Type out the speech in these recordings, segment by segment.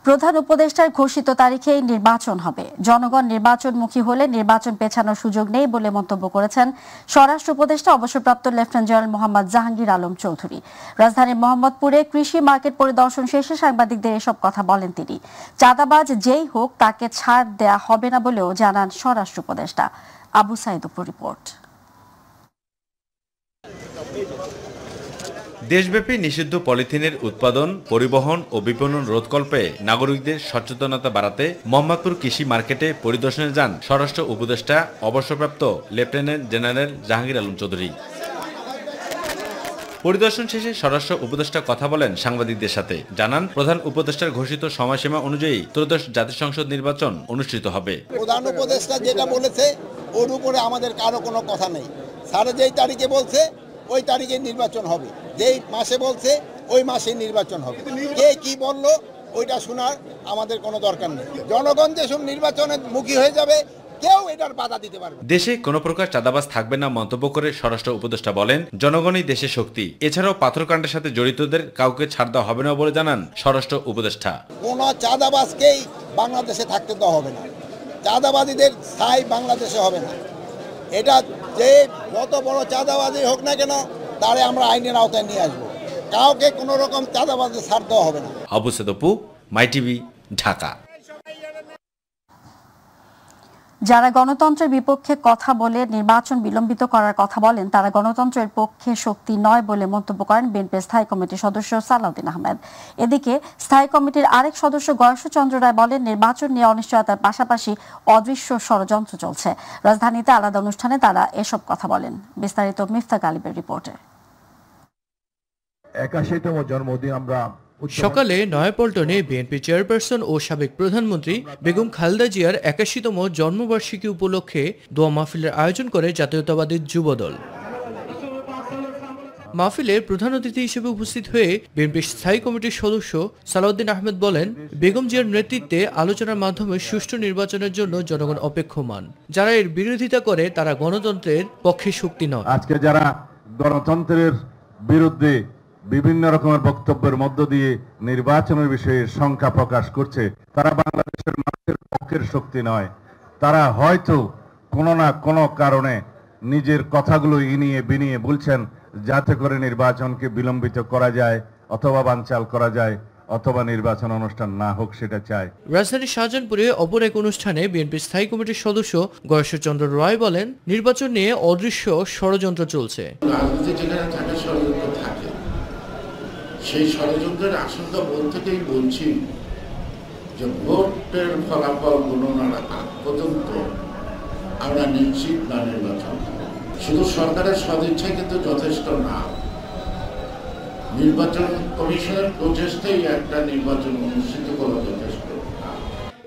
প্রধান উপদেষ্টার ঘোষিত তারিখেই নির্বাচন হবে। জনগণ নির্বাচনমুখী হলে নির্বাচন পেছানোর সুযোগ নেই বলে মন্তব্য করেছেন স্বরাষ্ট্র উপদেষ্টা অবসরপ্রাপ্ত লেফটেন্যান্ট জেনারেল মোহাম্মদ জাহাঙ্গীর আলম চৌধুরী। রাজধানীর মোহাম্মদপুরে কৃষি মার্কেট পরিদর্শন শেষে সাংবাদিকদের এসব কথা বলেন তিনি। চাঁদাবাজ যেই হোক তাকে ছাড় দেয়া হবে না বলেও জানান স্বরাষ্ট্র উপদেষ্টা। আবু সাইদ রিপোর্ট। দেশব্যাপী নিষিদ্ধ পলিথিনের উৎপাদন, পরিবহন ও বিপণন রোধকল্পে নাগরিকদের সচেতনতা বাড়াতে মোহাম্মদপুর কৃষি মার্কেটে পরিদর্শনে যান স্বরাষ্ট্র উপদেষ্টা অবসরপ্রাপ্ত লেফটেন্যান্ট জেনারেল জাহাঙ্গীর আলম চৌধুরী। পরিদর্শন শেষে স্বরাষ্ট্র উপদেষ্টা কথা বলেন সাংবাদিকদের সাথে। জানান, প্রধান উপদেষ্টার ঘোষিত সময়সীমা অনুযায়ী ত্রয়োদশ জাতীয় সংসদ নির্বাচন অনুষ্ঠিত হবে। প্রধান উপদেষ্টা যেটা বলেছে ওর উপরে আমাদের কারো কোনো কথা নেই। স্যার যেই তারিখে বলছে ওই তারিখে নির্বাচন হবে, যেই মাসে বলছে ওই মাসে নির্বাচন হবে। কে কি বললো ওইটা শোনার আমাদের কোনো দরকার নেই। জনগণ যেসব নির্বাচনের মুখী হয়ে যাবে কেউ এটার বাধা দিতে পারবে। দেশে কোনো প্রকার চাঁদাবাজ থাকবে না মন্তব্য করে স্বরাষ্ট্র উপদেষ্টা বলেন, জনগণই দেশের শক্তি। এছাড়াও পাথরকাণ্ডের সাথে জড়িতদের কাউকে ছাড় দেওয়া হবে না বলে জানান স্বরাষ্ট্র উপদেষ্টা। কোনো চাঁদাবাজকেই বাংলাদেশে থাকতে দেওয়া হবে না, চাঁদাবাদীদের স্থায়ী বাংলাদেশে হবে না। এটা যে যত বড় চাঁদাবাজি হোক না কেন তারে আমরা আইনের আওতায় নিয়ে আসবো। কাউকে কোনো রকম চাঁদাবাজি ছাড় দেওয়া হবে না। আবু সাইদ, মাই টিভি, ঢাকা। যারা গণতন্ত্রের বিপক্ষে কথা বলে নির্বাচন বিলম্বিত করার কথা বলেন তারা গণতন্ত্রের পক্ষে শক্তি নয় বলে মন্তব্য করেন বিএনপির স্থায়ী কমিটির সদস্য সালাউদ্দিন আহমেদ। এদিকে স্থায়ী কমিটির আরেক সদস্য গয়েশ্বরচন্দ্র রায় বলেন, নির্বাচন নিয়ে অনিশ্চয়তার পাশাপাশি অদৃশ্য ষড়যন্ত্র চলছে। রাজধানীতে আলাদা অনুষ্ঠানে তারা এসব কথা বলেন। বিস্তারিত মিফতা গালিবের রিপোর্টে। 81তম জন্মদিন আমরা সকালে নয়াপল্টনে বিএনপি চেয়ারপারসন ও সাবেক প্রধানমন্ত্রী বেগম খালেদা জিয়ার 81তম জন্মবার্ষিকী উপলক্ষে দোয়া মাহফিলের আয়োজন করে জাতীয়তাবাদী যুবদল। মাহফিলে প্রধান অতিথি হিসেবে উপস্থিত হয়ে বিএনপির স্থায়ী কমিটির সদস্য সালাউদ্দিন আহমেদ বলেন, বেগম জিয়ার নেতৃত্বে আলোচনার মাধ্যমে সুষ্ঠু নির্বাচনের জন্য জনগণ অপেক্ষমান। যারা এর বিরোধিতা করে তারা গণতন্ত্রের পক্ষে শক্তি নয়। আজকে যারা গণতন্ত্রের বিরুদ্ধে বিভিন্ন রকমের বক্তব্যের মধ্য দিয়ে নির্বাচনের বিষয়ে শঙ্কা প্রকাশ করছে তারা বাংলাদেশের মানুষের পক্ষের শক্তি নয়। তারা হয়তো কোনো না কোনো কারণে নিজের কথাগুলো ইনিয়ে বিনিয়ে বলছেন যাতে করে নির্বাচনকে বিলম্বিত করা যায় অথবা বানচাল করা যায় অথবা নির্বাচন অনুষ্ঠান না হোক সেটা চায়। রাজধানীর শাহজাহানপুরে অপর এক অনুষ্ঠানে বিএনপির স্থায়ী কমিটির সদস্য গয়েশ্বরচন্দ্র রায় বলেন, নির্বাচন নিয়ে অদৃশ্য ষড়যন্ত্র চলছে। সেই ষড়যন্ত্রের আশঙ্কা বলতেই বলছি যে ভোটের ফলাফল গণনার আগ পর্যন্ত আমরা নিশ্চিত না নির্বাচন। শুধু সরকারের সদিচ্ছা কিন্তু যথেষ্ট না, নির্বাচন কমিশনের প্রচেষ্টাই একটা নির্বাচন অনুষ্ঠিত করা যথেষ্ট।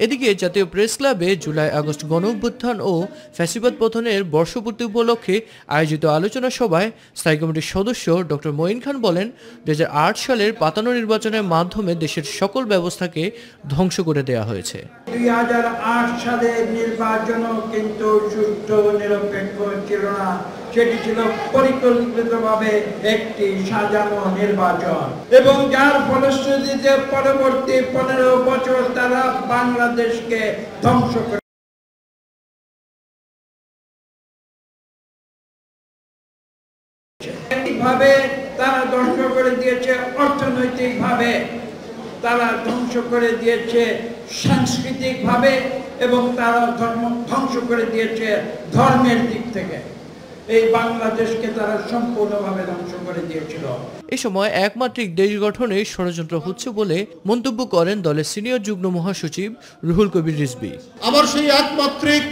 এদিকে জাতীয় প্রেস ক্লাবে জুলাই আগস্ট গণঅভ্যুত্থান ও ফ্যাসিবাদ পতনের বর্ষপূর্তি উপলক্ষে আয়োজিত আলোচনা সভায় স্থায়ী কমিটির সদস্য ডক্টর মঈন খান বলেন, 2008 সালের পাতানো নির্বাচনের মাধ্যমে দেশের সকল ব্যবস্থাকে ধ্বংস করে দেওয়া হয়েছে। 2008 সালের নির্বাচনও কিন্তু সুষ্ঠু নিরপেক্ষ ছিল না, সেটি ছিল পরিকল্পিতভাবে একটি সাজানো নির্বাচন এবং যার ফলশ্রুতিতে পরবর্তী 15 বছর তারা বাংলাদেশকে ধ্বংস করে ভাবে তারা ধ্বংস করে দিয়েছে, অর্থনৈতিকভাবে তারা ধ্বংস করে দিয়েছে, সাংস্কৃতিকভাবে এবং তারা ধ্বংস করে দিয়েছে ধর্মের দিক থেকে। এই বাংলাদেশকে তারা সম্পূর্ণভাবে ধ্বংস করে দিয়েছিল। এই সময় একমাত্রিক দেশ গঠনে ষড়যন্ত্র হচ্ছে বলে মন্তব্য করেন দলের সিনিয়র যুগ্ম মহাসচিব রুহুল কবির রিজভী। আবার সেই একমাত্রিক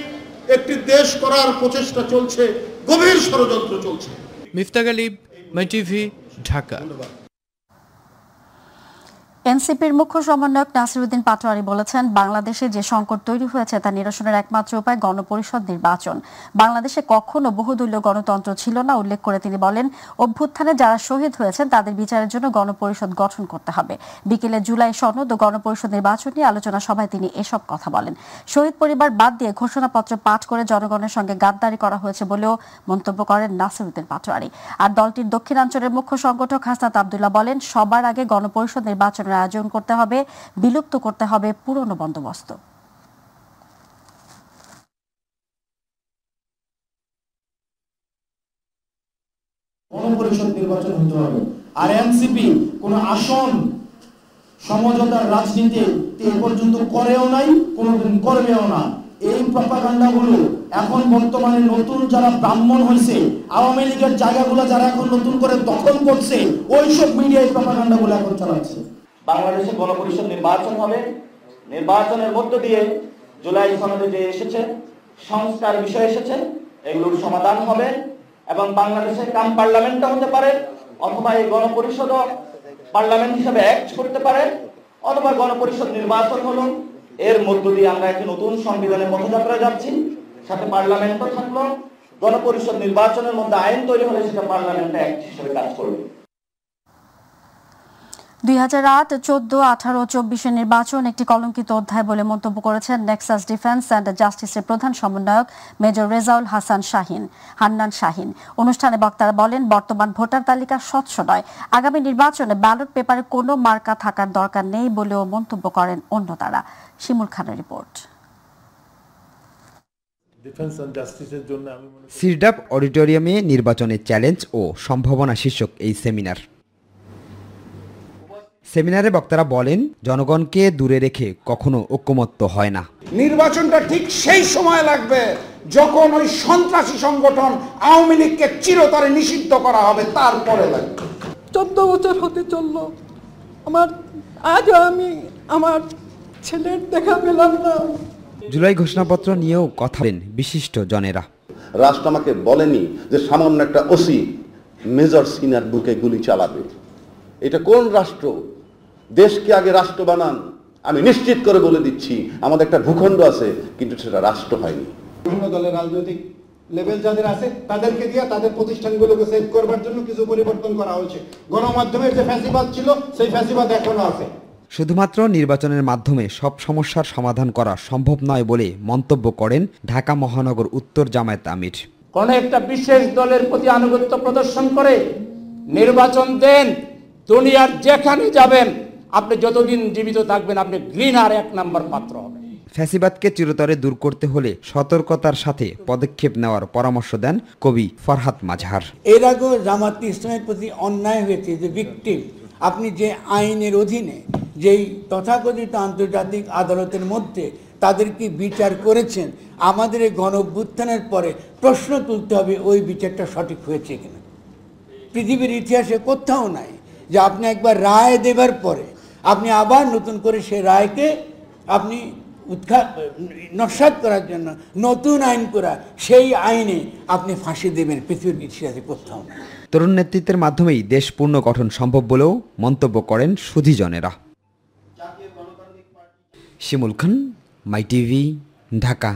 একটি দেশ করার প্রচেষ্টা চলছে, গভীর ষড়যন্ত্র চলছে। মিফতা গালিব, মাই টিভি, ঢাকা। এনসিপির মুখ্য সমন্বয়ক নাসিরউদ্দিন পাটোয়ারি বলেছেন, বাংলাদেশে যে সংকট তৈরি হয়েছে তা নিরসনের একমাত্র উপায় গণপরিষদ নির্বাচন। বাংলাদেশে কখনো বহুদলীয় গণতন্ত্র ছিল না উল্লেখ করে তিনি বলেন, অভ্যুত্থানে যারা শহীদ হয়েছেন তাদের বিচারের জন্য গণপরিষদ গঠন করতে হবে। বিকেলে জুলাই সনদ ও গণপরিষদ নির্বাচন নিয়ে আলোচনা সভায় তিনি এসব কথা বলেন। শহীদ পরিবার বাদ দিয়ে ঘোষণাপত্র পাঠ করে জনগণের সঙ্গে গাদ্দারি করা হয়েছে বলেও মন্তব্য করেন নাসিরউদ্দিন পাটোয়ারি। আর দলটির দক্ষিণাঞ্চলের মুখ্য সংগঠক হাসনাত আব্দুল্লাহ বলেন, সবার আগে গণপরিষদ নির্বাচনের আয়োজন করতে হবে, বিলুপ্ত করতে হবে পুরনো বন্দোবস্ত। গণপরিষদ নির্বাচন হতে হবে। আর এনসিপি কোন আসন সমঝোতার রাজনীতি এ পর্যন্ত করেও নাই, কোনোদিন করবেও না। এই প্রপাগান্ডাগুলো এখন বর্তমানে নতুন যারা ব্রাহ্মণ হয়েছে, আওয়ামী লীগের জায়গাগুলো যারা এখন নতুন করে দখল করছে, ওইসব মিডিয়া এই প্রপাগান্ডাগুলো এখন চালাচ্ছে। বাংলাদেশে গণপরিষদ নির্বাচন হবে, নির্বাচনের মধ্য দিয়ে জুলাই সনদে যে এসেছে সংস্কার বিষয় এসেছে, এগুলোর সমাধান হবে এবং বাংলাদেশে কাম পার্লামেন্টটা হতে পারে, অথবা এই গণপরিষদও পার্লামেন্ট হিসেবে অ্যাক্ট করতে পারে, অথবা গণপরিষদ নির্বাচন হলো। এর মধ্য দিয়ে আমরা একটি নতুন সংবিধানের পথযাত্রায় যাচ্ছি, সাথে পার্লামেন্টও থাকলো। গণপরিষদ নির্বাচনের মধ্যে আইন তৈরি হলে সেটা পার্লামেন্ট অ্যাক্ট হিসেবে কাজ করবে। 2008, 14, 18 ও 24 নির্বাচন একটি কলঙ্কিত অধ্যায় বলে মন্তব্য করেছেন নেক্সাস ডিফেন্স অ্যান্ড জাস্টিসের প্রধান সমন্বয়ক মেজর রেজাউল হান্নান শাহিন। অনুষ্ঠানে বক্তারা বলেন, বর্তমান ভোটার তালিকা স্বচ্ছ নয়, আগামী নির্বাচনে ব্যালট পেপারে কোনো মার্কা থাকার দরকার নেই বলেও মন্তব্য করেন অন্য তারা। শিমুল খানের রিপোর্ট। সিরডাপ অডিটোরিয়ামে নির্বাচনের চ্যালেঞ্জ ও সম্ভাবনা শীর্ষক এই সেমিনারে বক্তারা বলেন, জনগণকে দূরে রেখে কখনো ঐক্যমত্য হয় না। নির্বাচনটা ঠিক সেই সময় লাগবে যখন ওই সন্ত্রাসী সংগঠন আওয়ামী লীগকে চিরতরে নিষিদ্ধ করা হবে, তারপরে লাগবে। 14 বছর হতে চললো, আজও আমি আমার ছেলের দেখা পেলাম না। জুলাই ঘোষণাপত্র নিয়েও কথা বলেন বিশিষ্ট জনেরা। রাষ্ট্র আমাকে বলেনি যে সামান্য একটা ওসি মেজর সিনার বুকে গুলি চালাবে। এটা কোন রাষ্ট্র? দেশকে আগে রাষ্ট্র বানান। আমি নিশ্চিত করে বলে দিচ্ছি, আমাদের একটা ভূখণ্ড আছে, কিন্তু সেটা রাষ্ট্র হয়নি। বিভিন্ন দলের রাজনৈতিক লেভেল যাদের আছে তাদেরকে দিয়ে তাদের প্রতিষ্ঠানগুলোকে সেভ করবার জন্য কিছু পরিবর্তন করা হয়েছে। গণমাধ্যমের যে ফ্যাসিবাদ ছিল, সেই ফ্যাসিবাদ এখনো আছে। শুধুমাত্র নির্বাচনের মাধ্যমে সব সমস্যার সমাধান করা সম্ভব নয় বলে মন্তব্য করেন ঢাকা মহানগর উত্তর জামায়াত আমির। কোন একটা বিশেষ দলের প্রতি আনুগত্য প্রদর্শন করে নির্বাচন দেন, দুনিয়ার যেখানে যাবেন আপনি যতদিন জীবিত থাকবেন আপনি ঘৃণার 1 নম্বর পাত্র হবেন। ফ্যাসিবাদকে চিরতরে দূর করতে হলে সতর্কতার সাথে পদক্ষেপ নেওয়ার পরামর্শ দেন কবি ফরহাদ মাজহার। এর আগেও জামাত ইসলামের প্রতি অন্যায় হয়েছে, যে ভিকটিম, আপনি যে আইনের অধীনে যেই তথাকথিত আন্তর্জাতিক আদালতের মধ্যে তাদেরকে বিচার করেছেন, আমাদের এই গণঅভ্যুত্থানের পরে প্রশ্ন তুলতে হবে ওই বিচারটা সঠিক হয়েছে কিনা। পৃথিবীর ইতিহাসে কোথাও নাই যে আপনি একবার রায় দেবার পরে আপনি আবার নতুন করে সেই রায়কে আপনি নস্যাৎ করার জন্য নতুন আইন করা, সেই আইনে আপনি ফাঁসি দেবেন, পৃথিবীর ইতিহাসে কোথাও না। তরুণ নেতৃত্বের মাধ্যমেই দেশ পুনর্গঠন সম্ভব বলেও মন্তব্য করেন সুধীজনেরা। শিমুল খান, মাই টিভি, ঢাকা।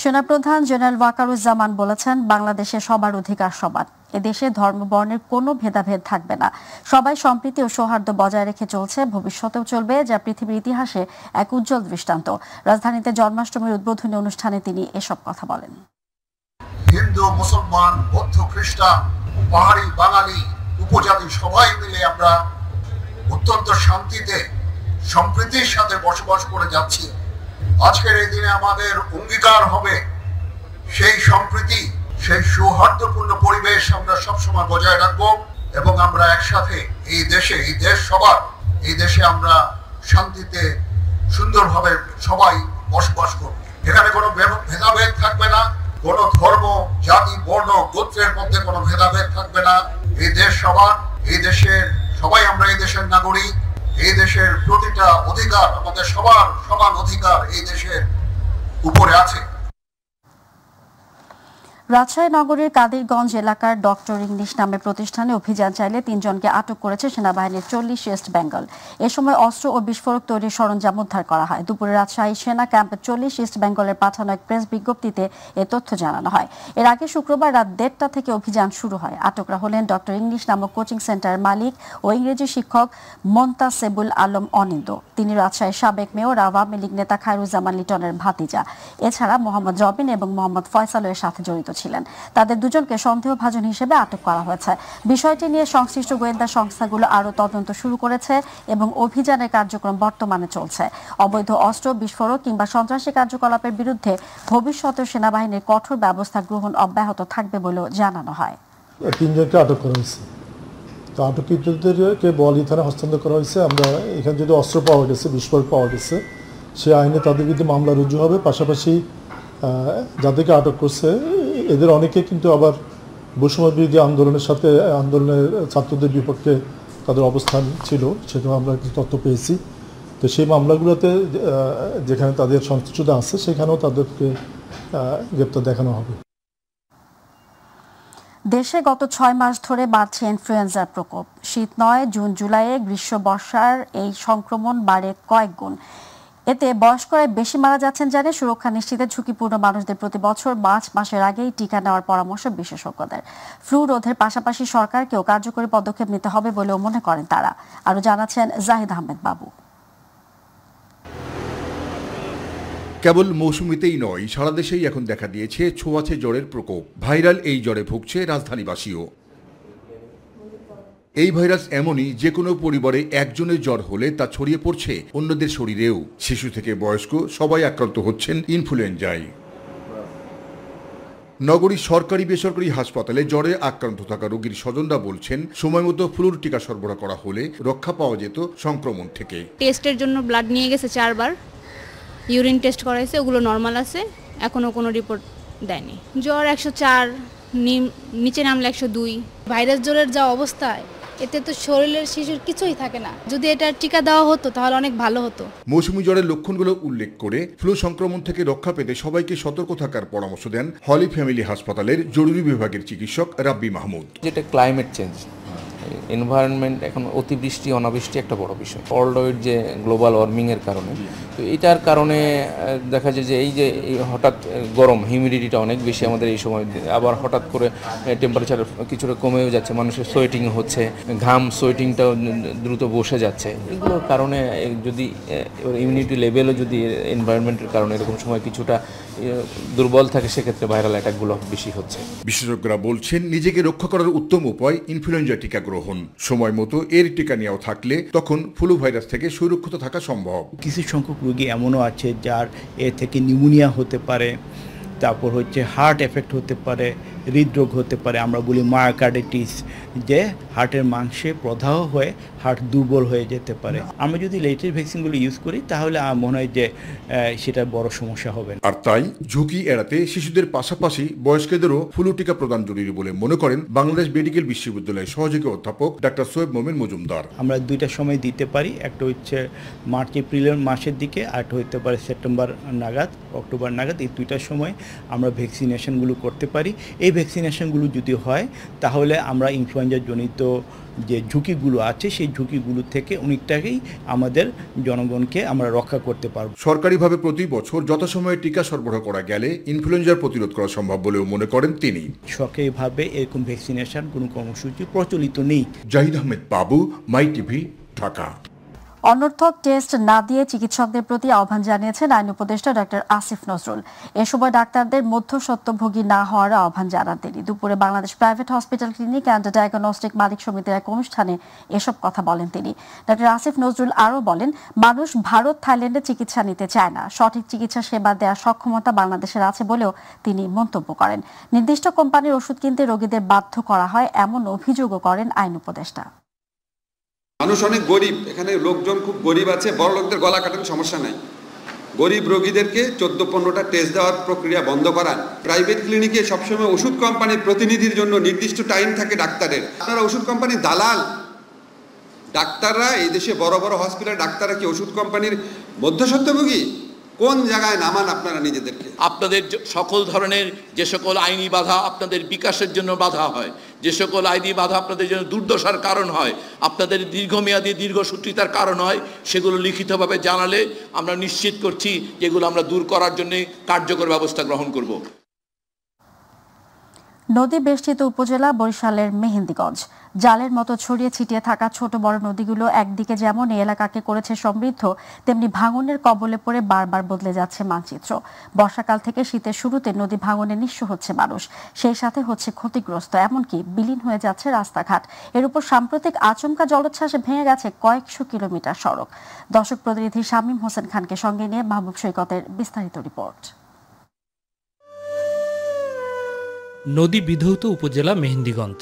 সেনাপ্রধান জেনারেল ওয়াকারুজ্জামান বলেছেন, বাংলাদেশে সবার অধিকার সমান, এদেশে ধর্ম বর্ণের কোনো ভেদাভেদ থাকবে না, সবাই সম্প্রীতি ও সৌহার্দ্য বজায় রেখে চলছে, ভবিষ্যতেও চলবে, যা পৃথিবীর ইতিহাসে এক উজ্জ্বল দৃষ্টান্ত। রাজধানীতে জন্মাষ্টমীর উদ্বোধনী অনুষ্ঠানে তিনি এসব কথা বলেন। হিন্দু, মুসলমান, বৌদ্ধ, খ্রিস্টান, পাহাড়ি, বাঙালি, উপজাতি সবাই মিলে আমরা অত্যন্ত শান্তিতে সম্প্রীতির সাথে বসবাস করে যাচ্ছি। আজকের এই দিনে আমাদের অঙ্গীকার হবে সেই সম্প্রীতি, সেই সৌহার্দ্যপূর্ণ পরিবেশ আমরা সবসময় বজায় রাখবো এবং আমরা একসাথে এই দেশ সবার, এই দেশে আমরা শান্তিতে সুন্দরভাবে সবাই বসবাস করব। এখানে কোনো ভেদাভেদ থাকবে না, কোনো ধর্ম, জাতি, বর্ণ, গোত্রের মধ্যে কোনো ভেদাভেদ থাকবে না। এই দেশ সবার, এই দেশের সবাই আমরা এই দেশের নাগরিক, এই দেশের প্রতিটা অধিকার, আমাদের সবার সমান অধিকার এই দেশের উপরে আছে। রাজশাহী নগরীর কাদিরগঞ্জ এলাকার ডক্টর ইংলিশ নামে প্রতিষ্ঠানে অভিযান চাইলে 3 জনকে আটক করেছে সেনাবাহিনীর 40 ইস্ট বেঙ্গল। এ সময় অস্ত্র ও বিস্ফোরক তৈরির সরঞ্জাম উদ্ধার করা হয়। দুপুরে রাজশাহী সেনা ক্যাম্পে 40 ইস্ট বেঙ্গলের পাঠানো এক প্রেস বিজ্ঞপ্তিতে এ তথ্য জানানো হয়। এর আগে শুক্রবার রাত 1:30 থেকে অভিযান শুরু হয়। আটকরা হলেন ডক্টর ইংলিশ নামক কোচিং সেন্টারের মালিক ও ইংরেজি শিক্ষক মোন্তাসেবুল আলম অনিন্দ। তিনি রাজশাহীর সাবেক মেয়র আওয়ামী লীগ নেতা খায়রুজ্জামান লিটনের ভাতিজা। এছাড়া মোহাম্মদ রবিন এবং মোহাম্মদ ফয়সালের সাথে জড়িত ছিলেন। তাদের দুজনকে সন্দেহভাজন হিসেবে আটক করা হয়েছে। বিষয়টি নিয়ে সংশ্লিষ্ট গোয়েন্দা সংস্থাগুলো আরও তদন্ত শুরু করেছে এবং অভিযানের কার্যক্রম বর্তমানে চলছে। অবৈধ অস্ত্র, বিস্ফোরক কিংবা সন্ত্রাসী কার্যকলাপের বিরুদ্ধে ভবিষ্যতে সেনাবাহিনীর কঠোর ব্যবস্থা গ্রহণ অব্যাহত থাকবে বলেও জানানো হয়। 3 জনকে আটক করা হয়েছে। তো আটককৃতদেরকে বোয়ালি থানায় হস্তান্তর করা হয়েছে। আমরা এখানে যদি অস্ত্র পাওয়া গেছে, বিস্ফোরক পাওয়া গেছে, সে আইনে তাদের বিরুদ্ধে মামলা রুজু হবে। পাশাপাশি যাদেরকে আটক করছে এদের অনেকে কিন্তু আবার বৈষম্য বিরোধী আন্দোলনের সাথে আন্দোলনের ছাত্রদের বিপক্ষে তাদের অবস্থান ছিল, সেটা আমরা কিছু তথ্য পেয়েছি। তো সেই মামলাগুলোতে যেখানে তাদের সংশ্লিষ্টতা আছে সেখানেও তাদেরকে গ্রেপ্তার দেখানো হবে। দেশে গত 6 মাস ধরে বাড়ছে ইনফ্লুয়েঞ্জার প্রকোপ। শীত নয়, জুন জুলাইয়ে গ্রীষ্ম বর্ষার এই সংক্রমণ বাড়ে কয়েক গুণ। এতে বয়স্করাই বেশি মারা যাচ্ছেন জানিয়ে সুরক্ষা নিশ্চিতে ঝুঁকিপূর্ণ মানুষদের প্রতি বছর মার্চ মাসের আগেই টিকা নেওয়ার পরামর্শ বিশেষজ্ঞদের। ফ্লু রোধের পাশাপাশি সরকারকেও কার্যকরী পদক্ষেপ নিতে হবে বলেও মনে করেন তারা। আরও জানাচ্ছেন জাহিদ আহমেদ বাবু। কেবল মৌসুমিতেই নয়, সারা দেশেই এখন দেখা দিয়েছে ছোঁয়াচে জ্বরের প্রকোপ। ভাইরাল এই জ্বরে ভুগছে রাজধানীবাসীও। এই ভাইরাস এমনই, যে কোনো পরিবারে একজনের জ্বর হলে তা ছড়িয়ে পড়ছে অন্যদের শরীরেও। শিশু থেকে বয়স্ক সবাই আক্রান্ত হচ্ছেন ইনফ্লুয়েঞ্জায়। নগরীর সরকারি বেসরকারি হাসপাতালে জ্বরে আক্রান্ত থাকা রোগীর স্বজনরা বলছেন, সময়মতো ফ্লুর টিকা সরবরাহ করা হলে রক্ষা পাওয়া যেত সংক্রমণ থেকে। টেস্টের জন্য ব্লাড নিয়ে গেছে 4 বার, ইউরিন টেস্ট করাইছে, ওগুলো নর্মাল আছে, এখনো কোনো রিপোর্ট দেয়নি। জ্বর 104, নিচে নামলে 102। ভাইরাস জ্বরের যা অবস্থায়, এতে তো শরীরের শিশুর কিছুই থাকে না। যদি এটার টিকা দেওয়া হতো তাহলে অনেক ভালো হতো। মৌসুমী জ্বরের লক্ষণগুলো উল্লেখ করে ফ্লু সংক্রমণ থেকে রক্ষা পেতে সবাইকে সতর্ক থাকার পরামর্শ দেন হলি ফ্যামিলি হাসপাতালের জরুরি বিভাগের চিকিৎসক রাব্বি মাহমুদ। যেটা ক্লাইমেট চেঞ্জ, এনভায়রনমেন্ট, এখন অতিবৃষ্টি অনাবৃষ্টি একটা বড় বিষয়। ওয়ার্ল্ড ওয়াইড যে গ্লোবাল ওয়ার্মিংয়ের কারণে, তো এটার কারণে দেখা যায় যে এই যে হঠাৎ গরম, হিউমিডিটিটা অনেক বেশি আমাদের এই সময়, আবার হঠাৎ করে টেম্পারেচার কিছুটা কমেও যাচ্ছে, মানুষের সোয়েটিং হচ্ছে, ঘাম সোয়েটিংটাও দ্রুত বসে যাচ্ছে। এগুলোর কারণে যদি ইমিউনিটি লেভেলও যদি এনভায়রনমেন্টের কারণে এরকম সময় কিছুটা দুর্বল থাকে, সেক্ষেত্রে ভাইরাল অ্যাটাকগুলো বেশি হচ্ছে। বিশেষজ্ঞরা বলছেন, নিজেকে রক্ষা করার উত্তম উপায় ইনফ্লুয়েঞ্জা টিকা গ্রহণ। সময় মতো এর টিকা নেওয়া থাকলে তখন ফ্লু ভাইরাস থেকে সুরক্ষিত থাকা সম্ভব। কিছু সংখ্যক রোগী এমনও আছে যার এ থেকে নিউমোনিয়া হতে পারে, তারপর হচ্ছে হার্ট এফেক্ট হতে পারে, হৃদরোগ হতে পারে, আমরা বলি মায়োকার্ডিটিস, যে হার্টের মাংসে প্রদাহ হয়ে হার্ট দুর্বল হয়ে যেতে পারে। আমরা যদি লেটেস্ট ভ্যাকসিনগুলো ইউজ করি তাহলে আমার মনে হয় যে সেটা বড় সমস্যা হবে না। আর তাই ঝুঁকি এড়াতে শিশুদের পাশাপাশি বয়স্কদেরও ফ্লু টিকা প্রদান জরুরি বলে মনে করেন বাংলাদেশ মেডিকেল বিশ্ববিদ্যালয়ের সহযোগী অধ্যাপক ডাক্তার সোয়েব মোমেন মজুমদার। আমরা 2টা সময় দিতে পারি, একটা হচ্ছে মার্চ এপ্রিলের মাসের দিকে, আরেকটা হতে পারে সেপ্টেম্বর নাগাদ, অক্টোবর নাগাদ। এই 2টার সময় আমরা ভ্যাকসিনেশনগুলো করতে পারি। এই ভ্যাকসিনেশনগুলো যদি হয় তাহলে আমরা ইনফ্লুয়েঞ্জা জনিত যে ঝুঁকিগুলো আছে সেই ঝুঁকিগুলো থেকে অনেকটাই আমাদের জনগণকে আমরা রক্ষা করতে পারব। সরকারিভাবে প্রতি বছর যথাসময়ে টিকা সরবরাহ করা গেলে ইনফ্লুয়েঞ্জার প্রতিরোধ করা সম্ভব বলেও মনে করেন তিনি। সরকারিভাবে এরকম ভ্যাকসিনেশন কোনো কর্মসূচি প্রচলিত নেই। জাহিদ আহমেদ বাবু, মাই টিভি, ঢাকা। অনর্থক টেস্ট না দিয়ে চিকিৎসকদের প্রতি আহ্বান জানিয়েছেন আইন উপদেষ্টা ডক্টর আসিফ নজরুল। এ সময় ডাক্তারদের মধ্যস্বত্বভোগী না হওয়ার আহ্বান জানান তিনি। দুপুরে Bangladesh private hospital clinic and diagnostic মালিক সমিতির এক অনুষ্ঠানে এসব কথা বলেন তিনি। ডক্টর আসিফ নজরুল আরও বলেন, মানুষ ভারত, থাইল্যান্ডে চিকিৎসা নিতে চায় না। সঠিক চিকিৎসা সেবা দেওয়ার সক্ষমতা বাংলাদেশের আছে বলেও তিনি মন্তব্য করেন। নির্দিষ্ট কোম্পানির ওষুধ কিনতে রোগীদের বাধ্য করা হয়, এমন অভিযোগও করেন আইন উপদেষ্টা। মানুষ অনেক গরিব, এখানে লোকজন খুব গরিব আছে, বড় লোকদের গলা কাটানো সমস্যা নাই। গরিব রোগীদেরকে 14-15টা টেস্ট দেওয়ার প্রক্রিয়া বন্ধ করান। প্রাইভেট ক্লিনিকে সবসময় ওষুধ কোম্পানির প্রতিনিধির জন্য নির্দিষ্ট টাইম থাকে ডাক্তারের। আপনারা ওষুধ কোম্পানির দালাল। ডাক্তাররা এই দেশে বড় বড় হসপিটালের ডাক্তাররা কি ওষুধ কোম্পানির মধ্যস্বত্বভোগী? কোন জায়গায় নামান আপনারা নিজেদেরকে? আপনাদের সকল ধরনের যে সকল আইনি বাধা আপনাদের বিকাশের জন্য বাধা হয়, যে সকল আইনি বাধা আপনাদের জন্য দুর্দশার কারণ হয়, আপনাদের দীর্ঘমেয়াদী দীর্ঘসূত্রিতার কারণ হয়, সেগুলো লিখিতভাবে জানালে আমরা নিশ্চিত করছি যেগুলো আমরা দূর করার জন্য কার্যকর ব্যবস্থা গ্রহণ করব। নদী বেষ্টিত উপজেলা বরিশালের মেহেন্দিগঞ্জ। জালের মতো ছড়িয়ে ছিটিয়ে থাকা ছোট বড় নদীগুলো একদিকে যেমন এই এলাকাকে করেছে সমৃদ্ধ, তেমনি ভাঙনের কবলে পড়ে বারবার বদলে যাচ্ছে মানচিত্র। বর্ষাকাল থেকে শীতের শুরুতে নদী ভাঙনে নিঃস্ব হচ্ছে মানুষ, সেই সাথে হচ্ছে ক্ষতিগ্রস্ত, এমনকি বিলীন হয়ে যাচ্ছে রাস্তাঘাট। এর উপর সাম্প্রতিক আচমকা জলোচ্ছ্বাসে ভেঙে গেছে কয়েকশো কিলোমিটার সড়ক। দর্শক প্রতিনিধি শামীম হোসেন খানকে সঙ্গে নিয়ে মাহবুব সৈকতের বিস্তারিত রিপোর্ট। নদী বিধৌত উপজেলা মেহেন্দিগঞ্জ।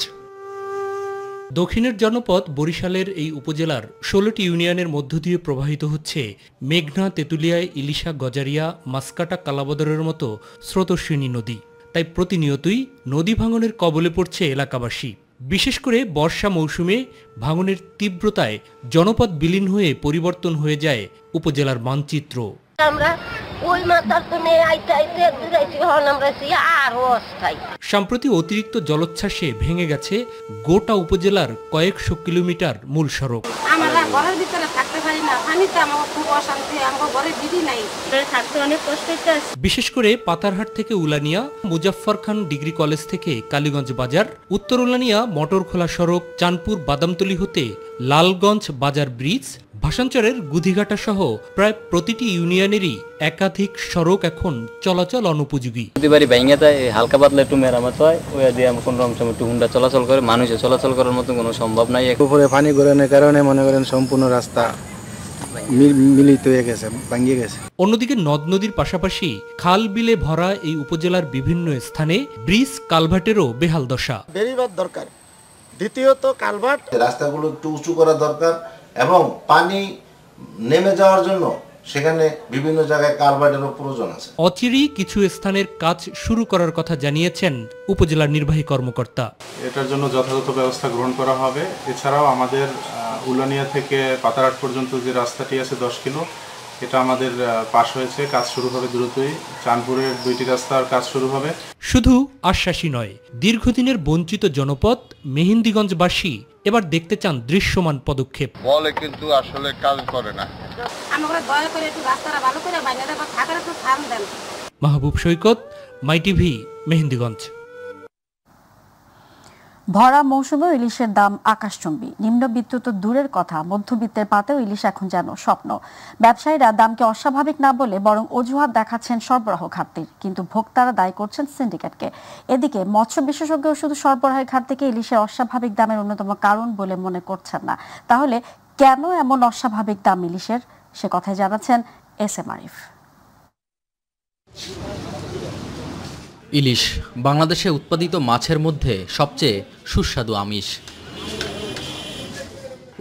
দক্ষিণের জনপদ বরিশালের এই উপজেলার 16টি ইউনিয়নের মধ্য দিয়ে প্রবাহিত হচ্ছে মেঘনা, তেঁতুলিয়ায়, ইলিশা, গজারিয়া, মাসকাটা, কালাবদরের মতো স্রোতস্বিনী নদী। তাই প্রতিনিয়তই নদী ভাঙনের কবলে পড়ছে এলাকাবাসী। বিশেষ করে বর্ষা মৌসুমে ভাঙনের তীব্রতায় জনপদ বিলীন হয়ে পরিবর্তন হয়ে যায় উপজেলার মানচিত্র। সম্প্রতি অতিরিক্ত জলোচ্ছ্বাসে ভেঙে গেছে গোটা উপজেলার কয়েকশো কিলোমিটার মূল সড়ক। বিশেষ করে পাতারহাট থেকে উলানিয়া, মুজাফফর খান ডিগ্রি কলেজ থেকে কালীগঞ্জ বাজার, উত্তর উলানিয়া মটরখোলা সড়ক, চাঁদপুর বাদামতলী হতে লালগঞ্জ বাজার ব্রিজ, ভাসানচরের গুধিঘাটা সহ প্রায় প্রতিটি ইউনিয়নেরই একাধিক সড়ক এখন চলাচল অনুপযোগী। হালকা পাতলা একটু মেরামত হয়, ওই দিয়ে কোন রকম সময় একটু হুন্ডা চলাচল করে, মানুষের চলাচল করার মতো কোনো সম্ভব নাই। উপরে পানি ঘোরানোর কারণে মনে করেন সম্পূর্ণ রাস্তা মিলিত হয়ে গেছে, ভাঙিয়ে গেছে। অন্যদিকে নদ নদীর পাশাপাশি খাল বিলে ভরা এই উপজেলার বিভিন্ন স্থানে ব্রিজ কালভার্টেরও বেহাল দশা। বেরিবাদ দরকার, দ্বিতীয়ত কালভার্ট, রাস্তাগুলো একটু উঁচু করা দরকার এবং পানি নেমে যাওয়ার জন্য সেখানে বিভিন্ন জায়গায় কালভার্টেরও প্রয়োজন আছে। অচিরেই কিছু স্থানের কাজ শুরু করার কথা জানিয়েছেন উপজেলার নির্বাহী কর্মকর্তা। এটার জন্য যথাযথ ব্যবস্থা গ্রহণ করা হবে। এছাড়াও আমাদের উলানিয়া থেকে পাতারহাট পর্যন্ত যে রাস্তাটি আছে 10 কিলো, এটা আমাদের পাশ হয়েছে, কাজ শুরু হবে দ্রুতই। চাঁদপুরের 2টি রাস্তার কাজ শুরু হবে। শুধু আশ্বাসী নয়, দীর্ঘদিনের বঞ্চিত জনপদ মেহেন্দিগঞ্জবাসী এবার দেখতে চান দৃশ্যমান পদক্ষেপ। বলে কিন্তু আসলে কাজ করে না। মাহবুব সৈকত, মাই টিভি, মেহেন্দিগঞ্জ। ভরা মৌসুমে ইলিশের দাম আকাশচুম্বী। নিম্নবিত্ত তো দূরের কথা, মধ্যবিত্তের পাতেও ইলিশ এখন যেন স্বপ্ন। ব্যবসায়ীরা দামকে অস্বাভাবিক না বলে বরং অজুহাত দেখাচ্ছেন সরবরাহ ঘাটতির, কিন্তু ভোক্তারা দায়ী করছেন সিন্ডিকেটকে। এদিকে মৎস্য বিশেষজ্ঞ শুধু সরবরাহের ঘাটতিকে ইলিশের অস্বাভাবিক দামের অন্যতম কারণ বলে মনে করছেন না। তাহলে কেন এমন অস্বাভাবিক দাম ইলিশের, সে কথাই জানাচ্ছেন এস.এম. আরিফ। ইলিশ বাংলাদেশে উৎপাদিত মাছের মধ্যে সবচেয়ে সুস্বাদু আমিষ।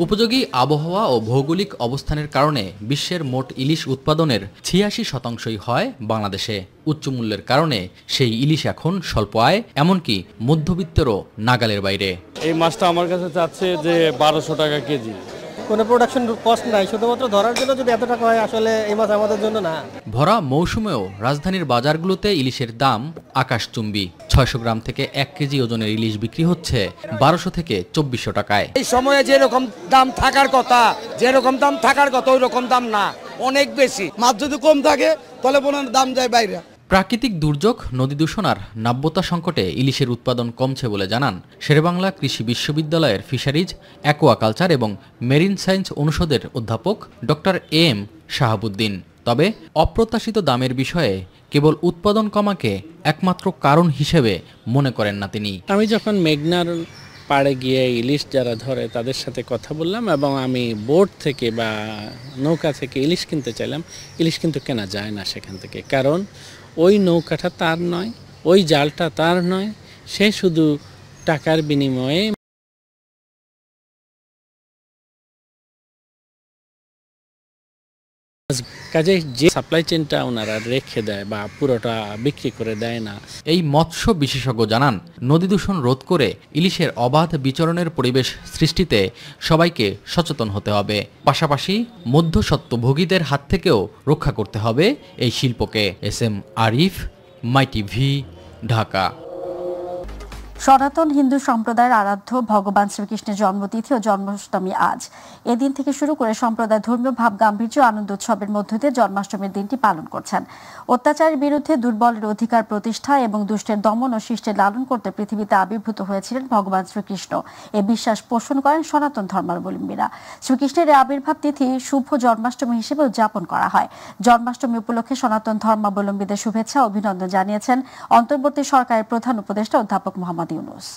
উপযোগী আবহাওয়া ও ভৌগোলিক অবস্থানের কারণে বিশ্বের মোট ইলিশ উৎপাদনের 86% হয় বাংলাদেশে। উচ্চ মূল্যের কারণে সেই ইলিশ এখন স্বল্প আয়, এমনকি মধ্যবিত্তেরও নাগালের বাইরে। এই মাছটা আমার কাছে চাচ্ছে যে 1200 টাকা কেজি। কোনো প্রোডাকশন কস্ট নাই, শুধুমাত্র ধরার জন্য যদি এত টাকা হয়, আসলে এই মাছ আমাদের জন্য না। ভরা মৌসুমেও রাজধানীর বাজারগুলোতে ইলিশের দাম আকাশচুম্বী। 600 গ্রাম থেকে 1 কেজি ওজনের ইলিশ বিক্রি হচ্ছে 1200 থেকে 2400 টাকায়। এই সময়ে যেরকম দাম থাকার কথা, ওই রকম দাম না, অনেক বেশি। মাছ যদি কম থাকে তাহলে দাম যায় বাইরে। প্রাকৃতিক দুর্যোগ, নদী দূষণ আর নাব্যতা সংকটে ইলিশের উৎপাদন কমছে বলে জানান শেরেবাংলা কৃষি বিশ্ববিদ্যালয়ের ফিশারিজ, অ্যাকোয়াকালচার এবং মেরিন সায়েন্স অনুষদের অধ্যাপক ডক্টর এম শাহাবুদ্দিন। তবে অপ্রত্যাশিত দামের বিষয়ে কেবল উৎপাদন কমাকে একমাত্র কারণ হিসেবে মনে করেন না তিনি। আমি যখন মেঘনার পাড়ে গিয়ে ইলিশ যারা ধরে তাদের সাথে কথা বললাম এবং আমি বোট থেকে বা নৌকা থেকে ইলিশ কিনতে চাইলাম, ইলিশ কিন্তু কেনা যায় না সেখান থেকে। কারণ ওই নৌকাটা তার নয়, ওই জালটা তার নয়, সে শুধু টাকার বিনিময়ে কাজে যে সাপ্লাই চেনটা ওনারা রেখে দেয় বা পুরোটা বিক্রি করে দেয় না। এই মৎস্য বিশেষজ্ঞ জানান, নদী দূষণ রোধ করে ইলিশের অবাধ বিচরণের পরিবেশ সৃষ্টিতে সবাইকে সচেতন হতে হবে। পাশাপাশি মধ্যস্বত্বভোগীদের হাত থেকেও রক্ষা করতে হবে এই শিল্পকে। এস.এম. আরিফ, মাই টিভি, ঢাকা। সনাতন হিন্দু সম্প্রদায়ের আরাধ্য ভগবান শ্রীকৃষ্ণের জন্মতিথি ও জন্মাষ্টমী আজ। এদিন থেকে শুরু করে সম্প্রদায় ধর্মীয় ভাব গাম্ভীর্য আনন্দ উৎসবের মধ্য দিয়ে জন্মাষ্টমীর দিনটি পালন করছেন। অত্যাচারের বিরুদ্ধে দুর্বলের অধিকার প্রতিষ্ঠা এবং দুষ্টের দমন ও শিষ্টের লালন করতে পৃথিবীতে আবির্ভূত হয়েছিলেন ভগবান শ্রীকৃষ্ণ। এ বিশ্বাস পোষণ করেন সনাতন ধর্মাবলম্বীরা। শ্রীকৃষ্ণের এই আবির্ভাব তিথি শুভ জন্মাষ্টমী হিসেবে উদযাপন করা হয়। জন্মাষ্টমী উপলক্ষে সনাতন ধর্মাবলম্বীদের শুভেচ্ছা ও অভিনন্দন জানিয়েছেন অন্তর্বর্তী সরকারের প্রধান উপদেষ্টা অধ্যাপক মোহাম্মদ ইউনূস।